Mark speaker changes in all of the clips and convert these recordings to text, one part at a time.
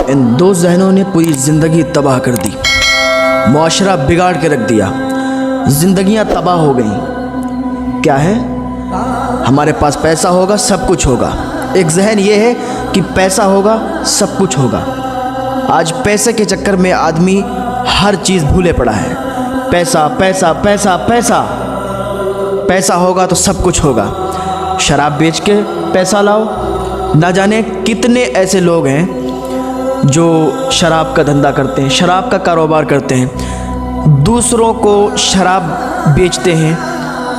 Speaker 1: इन दो जहनों ने पूरी ज़िंदगी तबाह कर दी, मुआशरा बिगाड़ के रख दिया, ज़िंदगियां तबाह हो गई। क्या है? हमारे पास पैसा होगा सब कुछ होगा। एक जहन ये है कि पैसा होगा सब कुछ होगा। आज पैसे के चक्कर में आदमी हर चीज़ भूले पड़ा है। पैसा पैसा पैसा पैसा, पैसा होगा तो सब कुछ होगा। शराब बेच के पैसा लाओ। ना जाने कितने ऐसे लोग हैं जो शराब का धंधा करते हैं, शराब का कारोबार करते हैं, दूसरों को शराब बेचते हैं।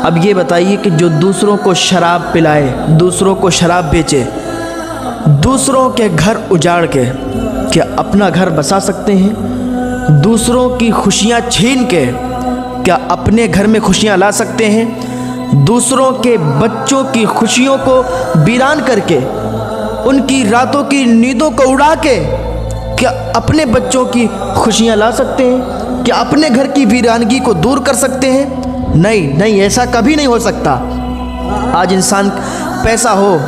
Speaker 1: अब ये बताइए कि जो दूसरों को शराब पिलाए, दूसरों को शराब बेचे, दूसरों के घर उजाड़ के क्या अपना घर बसा सकते हैं? दूसरों की खुशियाँ छीन के क्या अपने घर में खुशियाँ ला सकते हैं? दूसरों के बच्चों की खुशियों को वीरान करके, उनकी रातों की नींदों को उड़ा के क्या अपने बच्चों की खुशियाँ ला सकते हैं? क्या अपने घर की वीरानगी को दूर कर सकते हैं? नहीं नहीं, ऐसा कभी नहीं हो सकता। आज इंसान पैसा हो,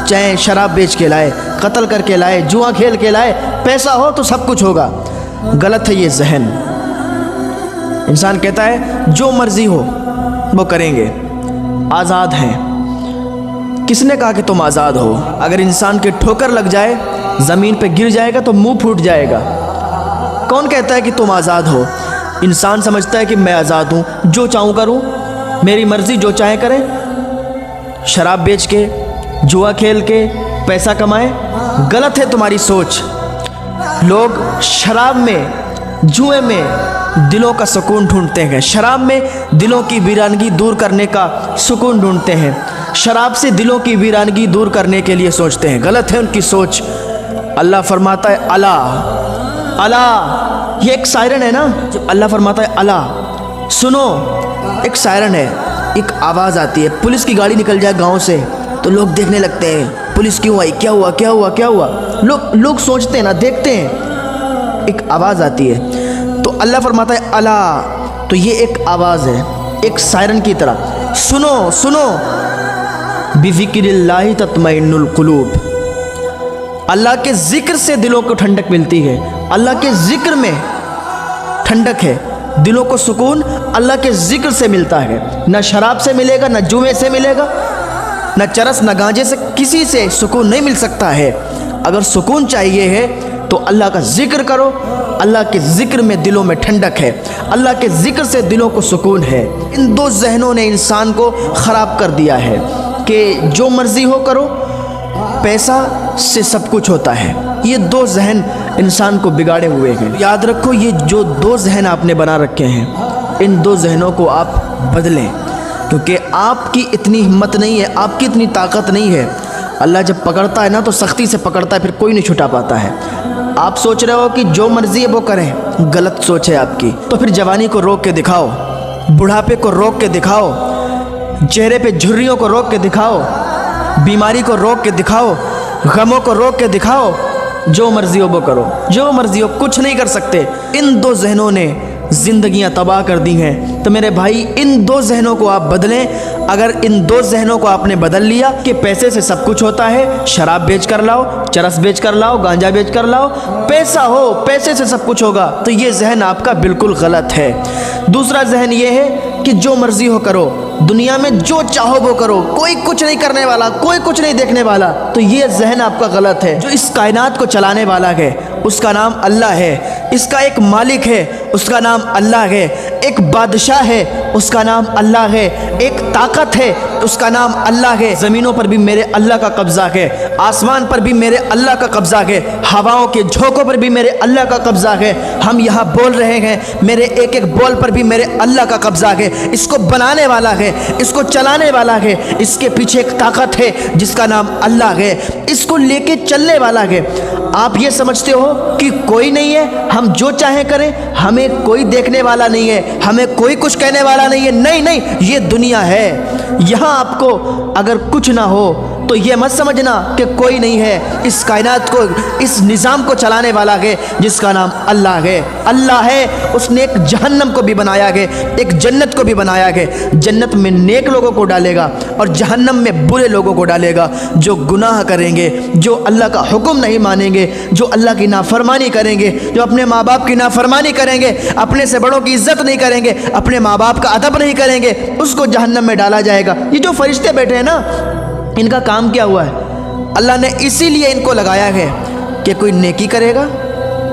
Speaker 1: चाहे शराब बेच के लाए, कत्ल करके लाए, जुआ खेल के लाए, पैसा हो तो सब कुछ होगा। गलत है ये जहन। इंसान कहता है जो मर्जी हो वो करेंगे, आज़ाद हैं। किसने कहा कि तुम आज़ाद हो? अगर इंसान के ठोकर लग जाए, ज़मीन पे गिर जाएगा तो मुंह फूट जाएगा। कौन कहता है कि तुम आज़ाद हो? इंसान समझता है कि मैं आज़ाद हूँ, जो चाहूँ करूँ, मेरी मर्ज़ी, जो चाहे करें। शराब बेच के, जुआ खेल के पैसा कमाए। गलत है तुम्हारी सोच। लोग शराब में, जुए में दिलों का सुकून ढूंढते हैं, शराब में दिलों की वीरानगी दूर करने का सुकून ढूंढते हैं, शराब से दिलों की वीरानगी दूर करने के लिए सोचते हैं। गलत है उनकी सोच। अल्लाह फरमाता है अला अला, ये एक सायरन है ना, जब अल्लाह फरमाता है अला सुनो, एक सायरन है, एक आवाज़ आती है। पुलिस की गाड़ी निकल जाए गांव से तो लोग देखने लगते हैं, पुलिस क्यों आई, क्या हुआ क्या हुआ क्या हुआ। लोग सोचते हैं ना, देखते हैं। एक आवाज़ आती है तो अल्लाह फरमाता है अला, तो ये एक आवाज़ है, एक सायरन की तरह। सुनो सुनो, बिज़िक्रिल्लाहि तत्मइन्नुल कुलूब। अल्लाह के ज़िक्र से दिलों को ठंडक मिलती है। अल्लाह के ज़िक्र में ठंडक है, दिलों को सुकून अल्लाह के ज़िक्र से मिलता है। न शराब से मिलेगा, न जुए से मिलेगा, न चरस न गांजे से, किसी से सुकून नहीं मिल सकता है। अगर सुकून चाहिए है तो अल्लाह का ज़िक्र करो। अल्लाह के ज़िक्र में दिलों में ठंडक है, अल्लाह के ज़िक्र से दिलों को सुकून है। इन दो जहनों ने इंसान को ख़राब कर दिया है कि जो मर्ज़ी हो करो, पैसा से सब कुछ होता है। ये दो जहन इंसान को बिगाड़े हुए हैं। याद रखो, ये जो दो जहन आपने बना रखे हैं, इन दो जहनों को आप बदलें, क्योंकि आपकी इतनी हिम्मत नहीं है, आपकी इतनी ताकत नहीं है। अल्लाह जब पकड़ता है ना तो सख्ती से पकड़ता है, फिर कोई नहीं छुटा पाता है। आप सोच रहे हो कि जो मर्ज़ी है वो करें, गलत सोच है आपकी। तो फिर जवानी को रोक के दिखाओ, बुढ़ापे को रोक के दिखाओ, चेहरे पे झुर्रियों को रोक के दिखाओ, बीमारी को रोक के दिखाओ, गमों को रोक के दिखाओ। जो मर्ज़ी हो वो करो, जो मर्ज़ी हो, कुछ नहीं कर सकते। इन दो जहनों ने ज़िंदगियां तबाह कर दी हैं। तो मेरे भाई, इन दो जहनों को आप बदलें। अगर इन दो जहनों को आपने बदल लिया कि पैसे से सब कुछ होता है, शराब बेच कर लाओ, चरस बेच कर लाओ, गांजा बेच कर लाओ, पैसा हो, पैसे से सब कुछ होगा, तो ये जहन आपका बिल्कुल गलत है। दूसरा जहन ये है कि जो मर्ज़ी हो करो, दुनिया में जो चाहो वो करो, कोई कुछ नहीं करने वाला, कोई कुछ नहीं देखने वाला, तो ये जहन आपका गलत है। जो इस कायनात को चलाने वाला है उसका नाम अल्लाह है, इसका एक मालिक है उसका नाम अल्लाह है, एक बादशाह है उसका नाम अल्लाह है, एक ताकत है उसका नाम अल्लाह है। ज़मीनों पर भी मेरे अल्लाह का कब्ज़ा है, आसमान पर भी मेरे अल्लाह का कब्ज़ा है, हवाओं के झोंकों पर भी मेरे अल्लाह का कब्ज़ा है। हम यहाँ बोल रहे हैं, मेरे एक एक बोल पर भी मेरे अल्लाह का कब्ज़ा है। इसको बनाने वाला है, इसको चलाने वाला है, इसके पीछे एक ताकत है जिसका नाम अल्लाह है, इसको लेके चलने वाला है। आप ये समझते हो कि कोई नहीं है, हम जो चाहे करें, हमें कोई देखने वाला नहीं है, हमें कोई कुछ कहने वाला नहीं है। नहीं नहीं, ये दुनिया है। यहाँ आपको अगर कुछ ना हो تو یہ مت سمجھنا کہ کوئی نہیں ہے اس کائنات کو، اس نظام کو چلانے والا ہے جس کا نام اللہ ہے۔ اللہ ہے، اس نے ایک جہنم کو بھی بنایا ہے، ایک جنت کو بھی بنایا ہے۔ جنت میں نیک لوگوں کو ڈالے گا اور جہنم میں برے لوگوں کو ڈالے گا، جو گناہ کریں گے، جو اللہ کا حکم نہیں مانیں گے، جو اللہ کی نافرمانی کریں گے، جو اپنے ماں باپ کی نافرمانی کریں گے، اپنے سے بڑوں کی عزت نہیں کریں گے، اپنے ماں باپ کا ادب نہیں کریں گے، اس کو جہنم میں ڈالا جائے گا۔ یہ جو فرشتے بیٹھے ہیں نا، ان کا کام کیا ہوا ہے؟ اللہ نے اسی لیے ان کو لگایا ہے کہ کوئی نیکی کرے گا،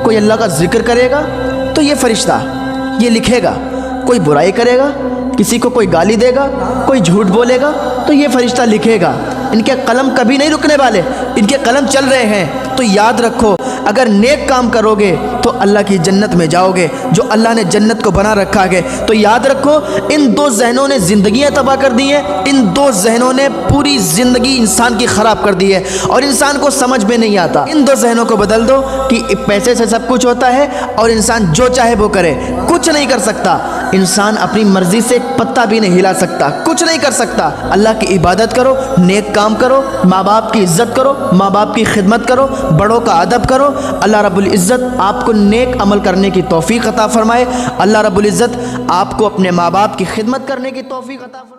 Speaker 1: کوئی اللہ کا ذکر کرے گا تو یہ فرشتہ یہ لکھے گا، کوئی برائی کرے گا، کسی کو کوئی گالی دے گا، کوئی جھوٹ بولے گا تو یہ فرشتہ لکھے گا۔ ان کے قلم کبھی نہیں رکنے والے، ان کے قلم چل رہے ہیں۔ تو یاد رکھو، اگر نیک کام کرو گے تو اللہ کی جنت میں جاؤ گے، جو اللہ نے جنت کو بنا رکھا ہے۔ تو یاد رکھو، ان دو ذہنوں نے زندگیاں تباہ کر دی ہیں، ان دو ذہنوں نے پوری زندگی انسان کی خراب کر دی ہے اور انسان کو سمجھ میں نہیں آتا۔ ان دو ذہنوں کو بدل دو کہ پیسے سے سب کچھ ہوتا ہے اور انسان جو چاہے وہ کرے، کچھ نہیں کر سکتا۔ انسان اپنی مرضی سے ایک پتا بھی نہیں ہلا سکتا، کچھ نہیں کر سکتا۔ اللہ کی عبادت کرو، نیک کام کرو، ماں باپ کی عزت کرو، ماں باپ کی خدمت کرو، بڑوں کا ادب کرو۔ اللہ رب العزت آپ کو نیک عمل کرنے کی توفیق عطا فرمائے۔ اللہ رب العزت آپ کو اپنے ماں باپ کی خدمت کرنے کی توفیق عطا فرمائے۔